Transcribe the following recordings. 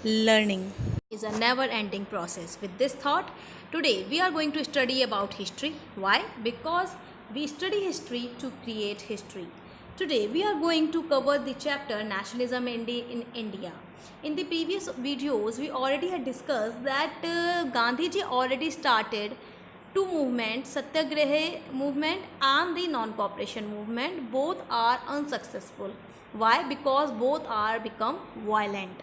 Learning is a never ending process. With this thought, today we are going to study about history. Why? Because we study history to create history. Today we are going to cover the chapter Nationalism in India. In the previous videos, we already had discussed that Gandhiji already started two movements, Satyagraha movement and the non-cooperation movement. Both are unsuccessful. Why? Because both are become violent.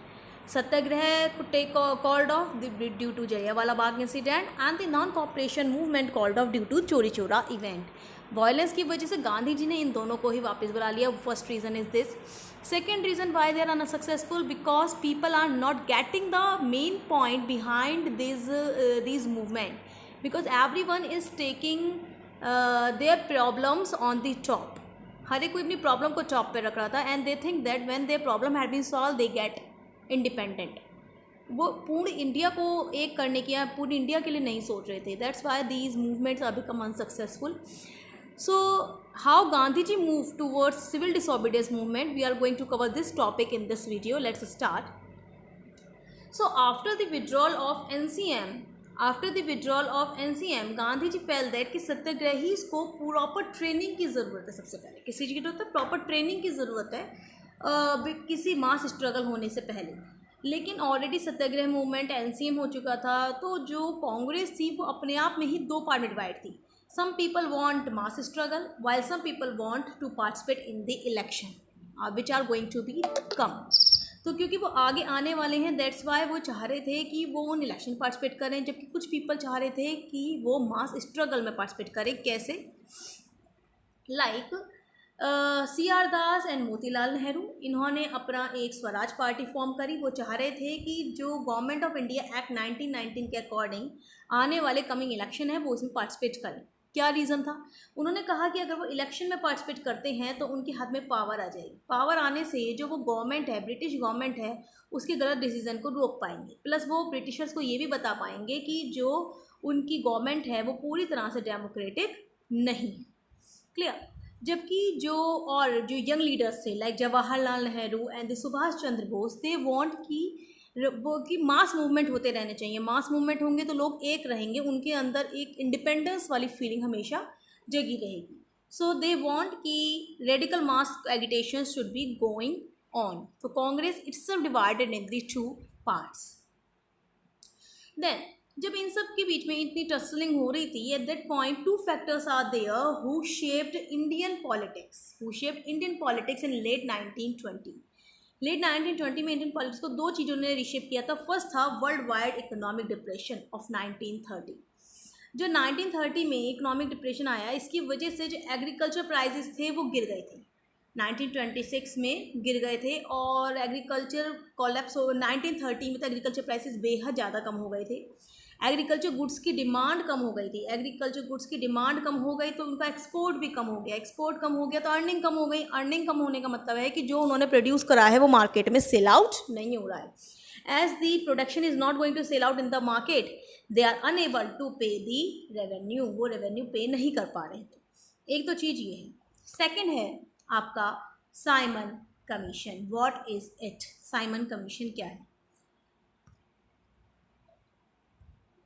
Satyagraha could take called off due to Jallianwala Bagh incident and the non-cooperation movement called off due to Chori Chora event. Violence की वजह से गांधी जी ने इन दोनों को ही वापस बुला लिया. First reason is this. Second reason why they are unsuccessful because people are not getting the main point behind this movement because everyone is taking their problems on the top. हर एक कोई अपनी problem को top पे रख रहा था and they think that when their problem had been solve they get independent. वो पूर्ण इंडिया को एक करने की या पूरी इंडिया के लिए नहीं सोच रहे थे. That's why these movements are become unsuccessful. So, how Gandhiji moved towards civil disobedience movement, we are going to cover this topic in this video. Let's start. So, after the withdrawal of NCM, Gandhiji felt that कि सत्याग्रहीज को proper training की ज़रूरत है. सबसे पहले किसी चीज़ की जरूरत है, प्रॉपर ट्रेनिंग की ज़रूरत है किसी मास स्ट्रगल होने से पहले. लेकिन ऑलरेडी सत्याग्रह मूवमेंट NCM हो चुका था, तो जो कांग्रेस थी वो अपने आप में ही दो पार्ट में डिवाइड थी. Some people want mass struggle while some people want to participate in the election which are going to be come. तो क्योंकि वो आगे आने वाले हैं दैट्स वाई वो चाह रहे थे कि वो उन इलेक्शन पार्टिसिपेट करें, जबकि कुछ पीपल चाह रहे थे कि वो मास स्ट्रगल में पार्टिसिपेट करें. कैसे? Like CR Das and Motilal Nehru, इन्होंने अपना एक स्वराज पार्टी फॉर्म करी. वो चाह रहे थे कि जो गवर्नमेंट ऑफ इंडिया एक्ट 1919 के अकॉर्डिंग आने वाले कमिंग इलेक्शन है वो उसमें पार्टिसिपेट करें. क्या रीज़न था? उन्होंने कहा कि अगर वो इलेक्शन में पार्टिसिपेट करते हैं तो उनके हाथ में पावर आ जाएगी. पावर आने से जो वो गवर्नमेंट है, ब्रिटिश गवर्नमेंट है, उसके गलत डिसीजन को रोक पाएंगे. प्लस वो ब्रिटिशर्स को ये भी बता पाएंगे कि जो उनकी गवर्नमेंट है वो पूरी तरह से डेमोक्रेटिक नहीं है. क्लियर? जबकि जो यंग लीडर्स थे like Jawaharlal Nehru and Subhash Chandra Bose, they want कि मास मूवमेंट होते रहने चाहिए. मास मूवमेंट होंगे तो लोग एक रहेंगे, उनके अंदर एक इंडिपेंडेंस वाली फीलिंग हमेशा जगी रहेगी. सो दे वांट कि radical mass agitation should be going on. तो Congress itself divided in the two parts. Then जब इन सब के बीच में इतनी टसलिंग हो रही थी, at that point two factors are there who shaped Indian politics in late 1920 में इंडियन पॉलिटिक्स को दो चीज़ों ने रिशेप किया था. फर्स्ट था world wide economic depression of 1930. जो 1930 में इकोनॉमिक डिप्रेशन आया, इसकी वजह से जो एग्रीकल्चर प्राइसेस थे वो गिर गए थे. 1926 में गिर गए थे और एग्रीकल्चर कोलैप्स हो. 1930 में तो एग्रीकल्चर प्राइसेस बेहद ज़्यादा कम हो गए थे. एग्रीकल्चर गुड्स की डिमांड कम हो गई थी. एग्रीकल्चर गुड्स की डिमांड कम हो गई तो उनका एक्सपोर्ट भी कम हो गया. एक्सपोर्ट कम हो गया तो अर्निंग कम हो गई. अर्निंग कम होने का मतलब है कि जो उन्होंने प्रोड्यूस करा है वो मार्केट में सेल आउट नहीं हो रहा है. As the production is not going to sell out in the market, they are unable to pay the revenue. वो रेवेन्यू पे नहीं कर पा रहे थे. एक तो चीज़ ये है. सेकेंड है आपका Simon commission. What is it? Simon commission क्या है?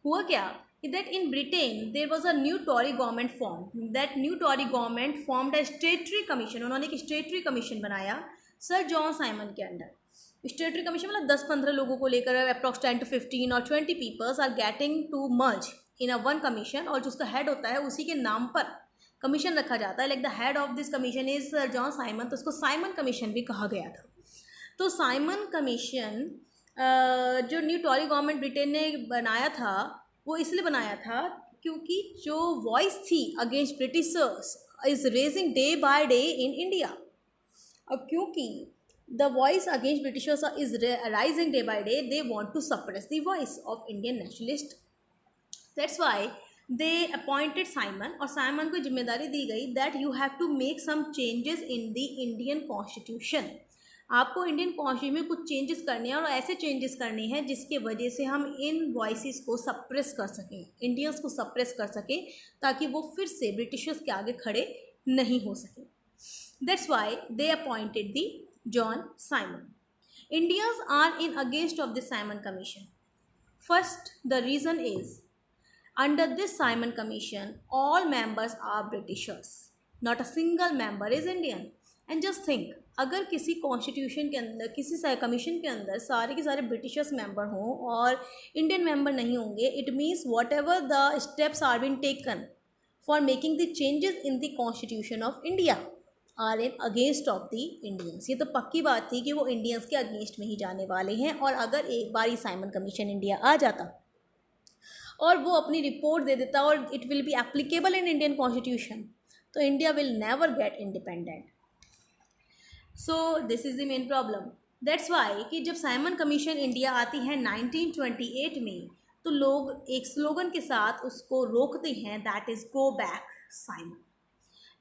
हुआ क्या that in Britain there was a new Tory government formed. That new Tory government formed a statutory commission. उन्होंने एक स्टेटरी कमीशन बनाया सर जॉन साइमन के अंडर. स्टेटरी कमीशन मतलब 10-15 लोगों को लेकर अप्रॉक्स 10 to 15 और 20 peoples are getting to merge in a one commission, और जिसका हेड होता है उसी के नाम पर कमीशन रखा जाता है. Like the head of this commission is sir John Simon, तो उसको साइमन कमीशन भी कहा गया था. तो साइमन कमीशन जो न्यू टॉरी गवर्नमेंट ब्रिटेन ने बनाया था वो इसलिए बनाया था क्योंकि जो वॉइस थी against Britishers is raising day by day in India. अब क्योंकि the voice against Britishers is rising day by day, they want to suppress the voice of Indian nationalist. That's why they appointed Simon, और Simon को जिम्मेदारी दी गई that you have to make some changes in the Indian constitution. आपको Indian constitution में कुछ changes करने हैं और ऐसे चेंजेस करने हैं जिसके वजह से हम इन वॉइसेस को सप्रेस कर सकें, इंडियंस को सप्रेस कर सकें, ताकि वो फिर से ब्रिटिशर्स के आगे खड़े नहीं हो सकें. That's why they appointed the John Simon. Indians are in against of this Simon Commission. First, the reason is under this Simon Commission, all members are Britishers. Not a single member is Indian. And just think, अगर किसी constitution के अंदर किसी commission के अंदर सारे के सारे ब्रिटिशर्स मेंबर हों और इंडियन मेंबर नहीं होंगे, it means whatever the steps are been taken for making the changes in the constitution of India are in against of the Indians. ये तो पक्की बात थी कि वो इंडियंस के अगेंस्ट में ही जाने वाले हैं. और अगर एक बार ही साइमन कमीशन इंडिया आ जाता और वो अपनी रिपोर्ट दे देता और it will be applicable in Indian constitution, तो India will never get independent. So this is the main problem. That's why कि जब साइमन कमीशन इंडिया आती है 1928 में, तो लोग एक स्लोगन के साथ उसको रोकते हैं, that is go back Simon.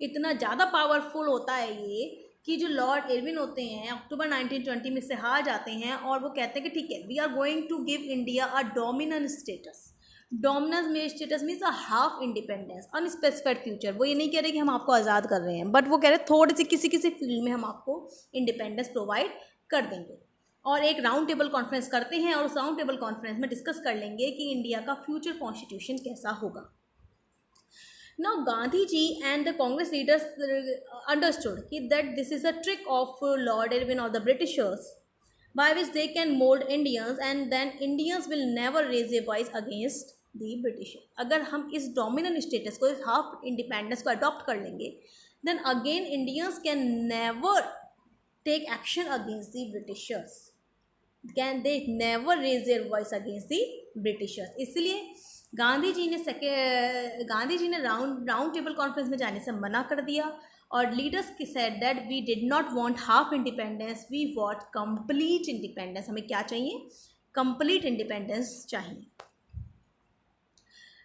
इतना ज़्यादा पावरफुल होता है ये कि जो लॉर्ड इरविन होते हैं अक्टूबर 1920 में से हार जाते हैं और वो कहते हैं कि ठीक है, we are going to give India a dominant status. Dominance में status means a half independence, unspecified future. वो ये नहीं कह रहे कि हम आपको आज़ाद कर रहे हैं, बट वो कह रहे हैं थोड़ी सी किसी किसी फील्ड में हम आपको इंडिपेंडेंस प्रोवाइड कर देंगे. और एक राउंड टेबल कॉन्फ्रेंस करते हैं और उस राउंड टेबल कॉन्फ्रेंस में डिस्कस कर लेंगे कि इंडिया का फ्यूचर कॉन्स्टिट्यूशन कैसा होगा. Now Gandhi ji and the Congress leaders understood that this is a trick of Lord Irwin or the Britishers by which they can mold Indians and then Indians will never raise their voice against the British. अगर हम इस dominant status को, इस half independence को adopt कर लेंगे, then again Indians can never take action against the Britishers. Can they never raise their voice against the Britishers. इसलिए गांधी जी ने राउंड टेबल कॉन्फ्रेंस में जाने से मना कर दिया और लीडर्स की said that we did not want half independence, we want complete independence. हमें क्या चाहिए? कंप्लीट इंडिपेंडेंस चाहिए.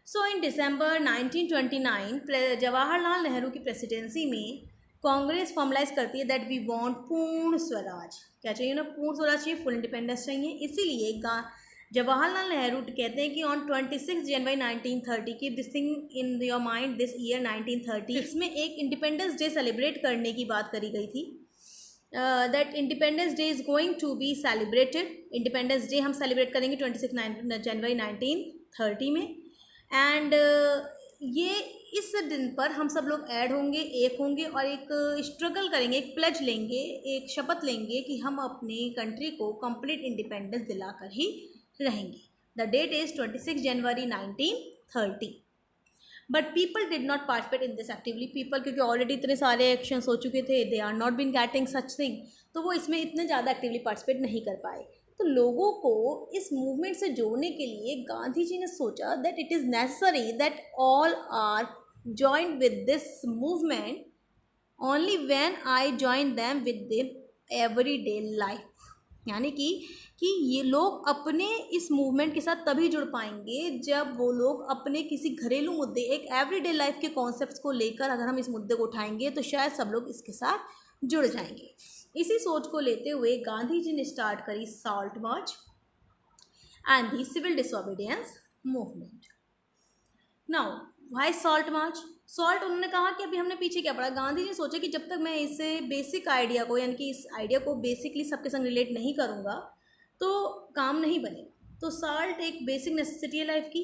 सो इन दिसंबर 1929 जवाहरलाल नेहरू की प्रेसिडेंसी में कांग्रेस फॉर्मलाइज करती है दैट वी वांट पूर्ण स्वराज. क्या चाहिए ना? पूर्ण स्वराज चाहिए, फुल इंडिपेंडेंस चाहिए. इसीलिए जवाहरलाल नेहरू कहते हैं कि ऑन 26 जनवरी 1930 की this thing in your mind this year 1930, इसमें एक इंडिपेंडेंस डे सेलिब्रेट करने की बात करी गई थी. That independence day is going to be celebrated. Independence day हम सेलिब्रेट करेंगे 26 जनवरी 1930 में. एंड ये इस दिन पर हम सब लोग ऐड होंगे, एक होंगे और एक स्ट्रगल करेंगे, एक प्लेज लेंगे, एक शपथ लेंगे कि हम अपनी कंट्री को कंप्लीट इंडिपेंडेंस दिलाकर ही रहेंगे. The date is 26 January 1930. But people did not participate in this actively. People क्योंकि ऑलरेडी इतने सारे एक्शंस हो चुके थे, they are not been getting such thing, तो वो इसमें इतने ज़्यादा एक्टिवली पार्टिसिपेट नहीं कर पाए. तो लोगों को इस मूवमेंट से जोड़ने के लिए गांधी जी ने सोचा that it is necessary that all are joined with this movement only when I join them with the everyday life. यानी कि ये लोग अपने इस मूवमेंट के साथ तभी जुड़ पाएंगे जब वो लोग अपने किसी घरेलू मुद्दे, एक एवरीडे लाइफ के कॉन्सेप्ट्स को लेकर अगर हम इस मुद्दे को उठाएंगे तो शायद सब लोग इसके साथ जुड़ जाएंगे. इसी सोच को लेते हुए गांधी जी ने स्टार्ट करी salt march and the civil disobedience movement. Now why salt march? Salt उन्होंने कहा कि अभी हमने पीछे क्या पढ़ा. गांधी जी ने सोचा कि जब तक मैं इसे बेसिक आइडिया को, यानी कि इस आइडिया को बेसिकली सबके संग रिलेट नहीं करूँगा तो काम नहीं बनेगा. तो सॉल्ट एक बेसिक नेसेसिटी है लाइफ की.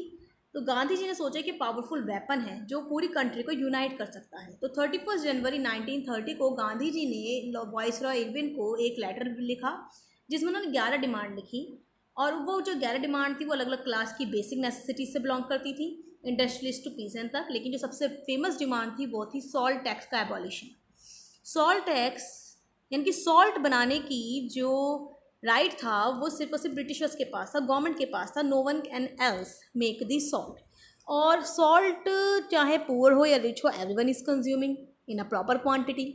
तो गांधी जी ने सोचा कि पावरफुल वेपन है जो पूरी कंट्री को यूनाइट कर सकता है. तो 31 जनवरी 1930 को गांधी जी ने वाइसरॉय इरविन को एक लेटर लिखा जिसमें उन्होंने 11 डिमांड लिखी. और वो जो 11 डिमांड थी वो अलग अलग क्लास की बेसिक नेसेसिटी से बिलोंग करती थी, इंडस्ट्रियलिस्ट टू पीसेंट तक. लेकिन जो सबसे फेमस डिमांड थी वो थी सॉल्ट टैक्स का एबॉलिशन. सॉल्ट टैक्स यानी कि सॉल्ट बनाने की जो राइट था वो सिर्फ और सिर्फ ब्रिटिशर्स के पास था, गवर्नमेंट के पास था. No one can else make the salt. और सॉल्ट चाहे पुअर हो या रिच हो, everyone is consuming in a proper quantity.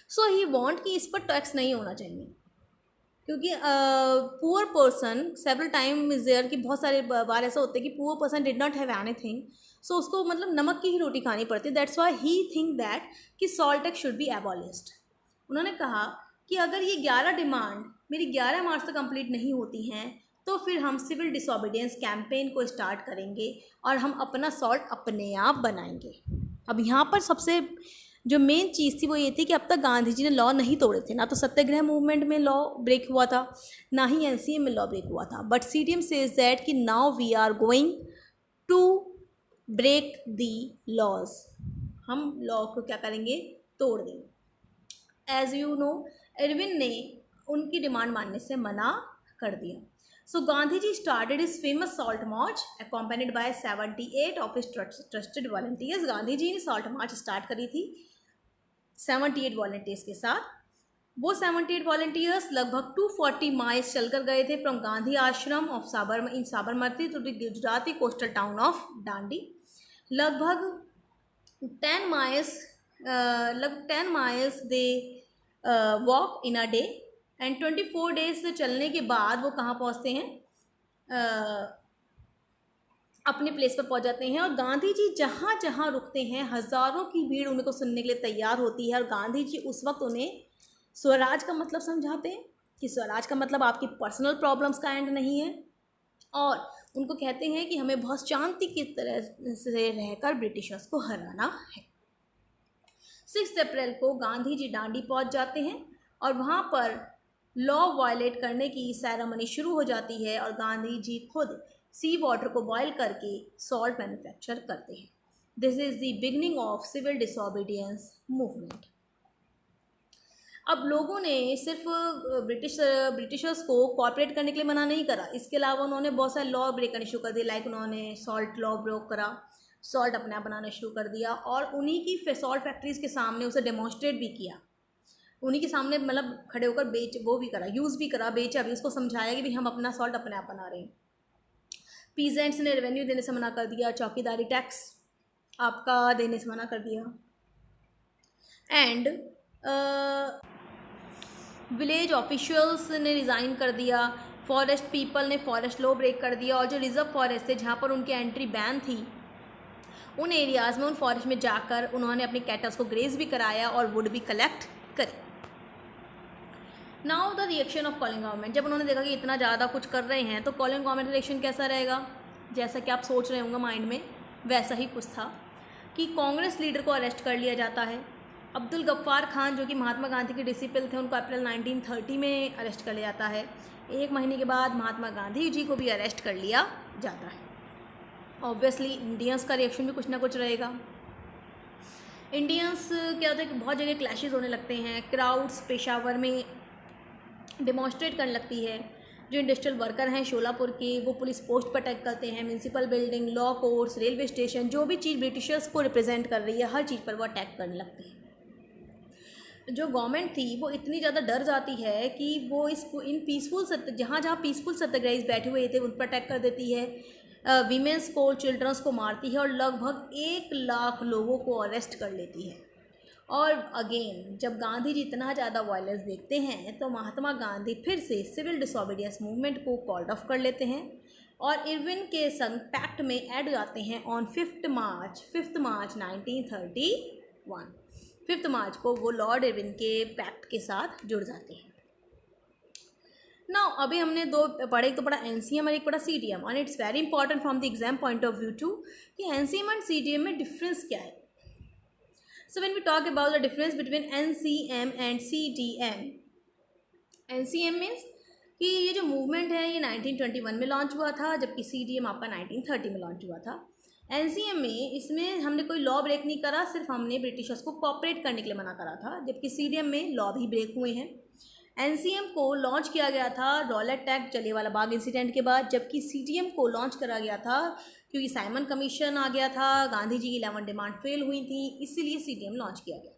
So he want कि इस पर टैक्स नहीं होना चाहिए क्योंकि poor person several time is there कि बहुत सारे बार ऐसा होता है कि poor person did not have anything, so उसको मतलब नमक की ही रोटी खानी पड़ती. That's why he think that कि salt tax should be abolished. उन्होंने कहा कि अगर ये 11 डिमांड मेरी 11 मार्च तक कंप्लीट नहीं होती हैं तो फिर हम सिविल डिसोबीडियंस कैंपेन को स्टार्ट करेंगे और हम अपना सॉल्ट अपने आप बनाएंगे. अब यहाँ पर सबसे जो मेन चीज़ थी वो ये थी कि अब तक गांधी जी ने लॉ नहीं तोड़े थे, ना तो सत्याग्रह मूवमेंट में लॉ ब्रेक हुआ था, ना ही एनसीएम में लॉ ब्रेक हुआ था। बट सीडीएम सेज दैट कि now we are going to break the laws, हम लॉ को क्या करेंगे, तोड़ देंगे। एज यू नो, इरविन ने उनकी डिमांड मानने से मना कर दिया। So Gandhi ji started his famous salt march accompanied by 78 of his trusted volunteers. Gandhi ji ने सॉल्ट मार्च स्टार्ट करी थी 78 वॉलंटियर्स के साथ। वो 78 वॉलंटियर्स लगभग 240 माइल्स चलकर गए थे from Gandhi Ashram of Sabarmati to the Gujarati coastal town of Dandi. लगभग 10 miles they walk in a day and 24 days से चलने के बाद वो कहाँ पहुँचते हैं, अपने प्लेस पर पहुँच जाते हैं। और गांधी जी जहाँ जहाँ रुकते हैं हज़ारों की भीड़ उनको सुनने के लिए तैयार होती है। और गांधी जी उस वक्त उन्हें स्वराज का मतलब समझाते हैं कि स्वराज का मतलब आपकी पर्सनल प्रॉब्लम्स का एंड नहीं है, और उनको कहते हैं कि हमें बहुत शांति की तरह से रहकर ब्रिटिशर्स को हराना है। 6 अप्रैल को गांधी जी डांडी पहुंच जाते हैं और वहाँ पर लॉ वायलेट करने की सेरेमनी शुरू हो जाती है और गांधी जी खुद सी वाटर को बॉयल करके सॉल्ट मैन्युफैक्चर करते हैं। This is the beginning of civil disobedience movement. अब लोगों ने सिर्फ ब्रिटिशर्स को कॉपरेट करने के लिए मना नहीं करा, इसके अलावा उन्होंने बहुत सारे लॉ ब्रेक करने शुरू कर दिए। लाइक उन्होंने सॉल्ट लॉ ब्रेक करा, सॉल्ट अपने आप बनाना शुरू कर दिया और उन्हीं की सॉल्ट फैक्ट्रीज़ के सामने उसे डेमोन्स्ट्रेट भी किया, उन्हीं के सामने मतलब खड़े होकर वो भी करा, यूज़ भी करा, बेचा भी, उसको समझाया कि भाई हम अपना सॉल्ट अपने आप बना रहे हैं। पीजेंट्स ने रेवेन्यू देने से मना कर दिया, चौकीदारी टैक्स आपका देने से मना कर दिया, एंड विलेज ऑफिशियल्स ने रिज़ाइन कर दिया, फॉरेस्ट पीपल ने फॉरेस्ट लॉ ब्रेक कर दिया, और जो रिजर्व फॉरेस्ट थे जहाँ पर उनकी एंट्री बैन थी उन एरियाज़ में, उन फॉरेस्ट में जाकर उन्होंने अपने कैटल्स को ग्रेज भी कराया और वुड भी कलेक्ट करे। Now the reaction of calling government. जब उन्होंने देखा कि इतना ज़्यादा कुछ कर रहे हैं तो कॉलिंग गवर्नमेंट रिएक्शन कैसा रहेगा, जैसा कि आप सोच रहे होंगे माइंड में, वैसा ही कुछ था कि कांग्रेस लीडर को अरेस्ट कर लिया जाता है। अब्दुल गफ्फार खान जो कि महात्मा गांधी के डिसिपल थे, उनको अप्रैल 1930 में अरेस्ट कर लिया जाता है। एक महीने के बाद महात्मा गांधी जी को भी अरेस्ट कर लिया जाता है। ऑब्वियसली इंडियंस का रिएक्शन भी कुछ ना कुछ रहेगा। इंडियंस क्या होता है कि बहुत जगह क्लैशेस होने लगते हैं, क्राउड्स पेशावर में डेमोन्स्ट्रेट करने लगती है। जो इंडस्ट्रियल वर्कर हैं शोलापुर के, वो पुलिस पोस्ट पर अटैक करते हैं, municipal building, law courts, railway station, जो भी चीज़ ब्रिटिशर्स को रिप्रेजेंट कर रही है हर चीज़ पर वो अटैक करने लगते हैं। जो गवर्नमेंट थी वो इतनी ज़्यादा डर जाती है कि वो इन पीसफुल जहाँ पीसफुल सत्याग्रहीज बैठे हुए थे उन पर अटैक कर देती है, वीमेंस को, चिल्ड्रंस को मारती है और लगभग 1 लाख लोगों को अरेस्ट कर लेती है। और अगेन जब गांधी जी इतना ज़्यादा वायलेंस देखते हैं तो महात्मा गांधी फिर से सिविल डिसोबीडियंस मूवमेंट को कॉल्ड ऑफ कर लेते हैं और इरविन के संग पैक्ट में ऐड जाते हैं ऑन 5 मार्च 1931। 5 मार्च को वो लॉर्ड इरविन के पैक्ट के साथ जुड़ जाते हैं। नाउ अभी हमने 2 पढ़े, एक तो पढ़ा एनसीएम और एक पढ़ा सीडीएम, और it's very important from the exam point of view too कि एनसीएम एंड सीडीएम में डिफरेंस क्या है। So when we talk about the difference between NCM and CDM, NCM means कि ये जो मूवमेंट है ये 1921 में लॉन्च हुआ था, जबकि CDM आपका 1930 में लॉन्च हुआ था। NCM में इसमें हमने कोई लॉ ब्रेक नहीं करा, सिर्फ हमने ब्रिटिशर्स को कॉपरेट करने के लिए मना करा था, जबकि CDM में लॉ भी ब्रेक हुए हैं। NCM को लॉन्च किया गया था Rowlatt act Jallianwala Bagh incident के बाद, जबकि CDM को लॉन्च करा गया था क्योंकि साइमन कमीशन आ गया था, गांधी जी की 11 डिमांड फेल हुई थी, इसीलिए CDM लॉन्च किया गया।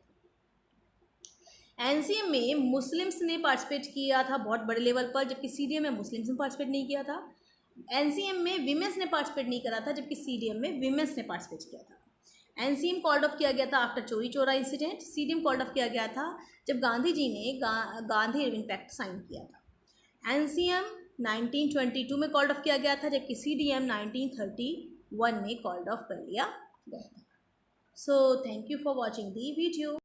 NCM में मुस्लिम्स ने पार्टिसिपेट किया था बहुत बड़े लेवल पर, जबकि CDM में मुस्लिम्स ने पार्टिसिपेट नहीं किया था। NCM में विमेंस ने पार्टिसिपेट नहीं करा था, जबकि CDM में विमेंस ने पार्टिसिपेट किया था। NCM कॉल्ड ऑफ किया गया था आफ्टर चोरी चोरा इंसिडेंट, CDM कॉल्ड ऑफ किया गया था जब गांधी जी ने गांधी इरविन पैक्ट साइन किया था। NCM 1922 में कॉल्ड ऑफ किया गया था, जबकि CDM 1931 में कॉल्ड ऑफ कर लिया गया था। So thank you for watching the video.